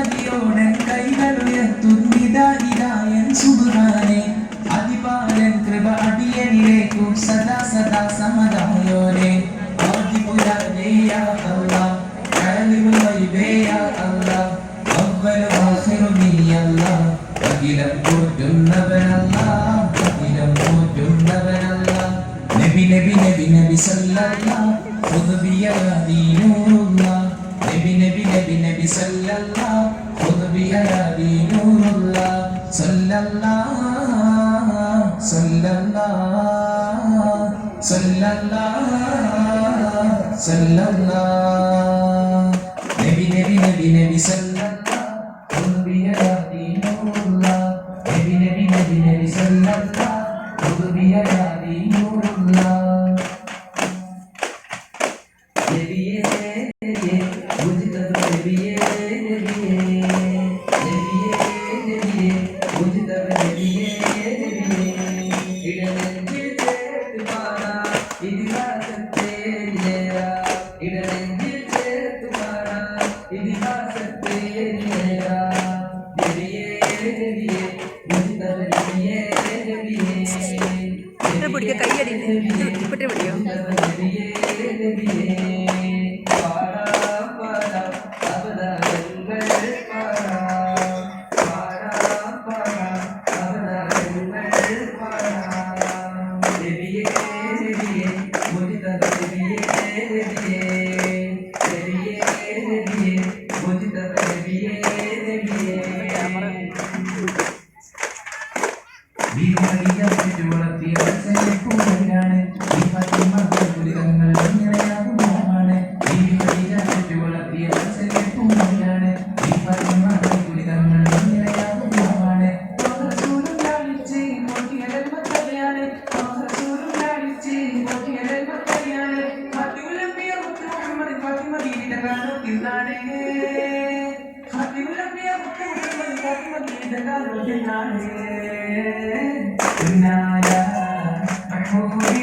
മതിയോടൻ കൈകളുയർത്തുന്നിതാ ഇതായൻ സുബ്ഹാനേ അതിപാലൻ കൃപ അടിയനിലേക്കു സദാ സദാ സമതായോരേ ആദിപുരാനേ യാ അല്ലാഹ് ആലിമുൽ ഗൈബേ യാ അല്ലാഹ് അവ്വൽ ആഖിറു നീ അല്ലാഹ് അഖിലം പോറ്റുന്നവനല്ലാഹ് അഖിലം പോറ്റുന്നവനല്ലാഹ് നബി നബി നബി നബി സല്ലല്ലാഹ് ഖുദ് ബിയദി നൂറുല്ലാഹ് നബി നബി നബി നബി സല്ലല്ലാഹ് ഖുദ് ബിയദി നൂറുല്ലാഹ് സല്ലല്ലാഹ് സല്ലല്ലാഹ് സല്ലല്ലാഹ് സല്ലല്ലാഹ് നബി നബി നബി നബി സല്ലല്ലാഹ് ഖുദ് ബിയദി നൂറുല്ലാഹ് നബി നബി നബി നബി സല്ലല്ലാഹ് ഖുദ് ബിയദി നൂറുല്ലാഹ് പിടിക്കുക കൈയടി ഇപ്പിട്ട് പിടിയോ ും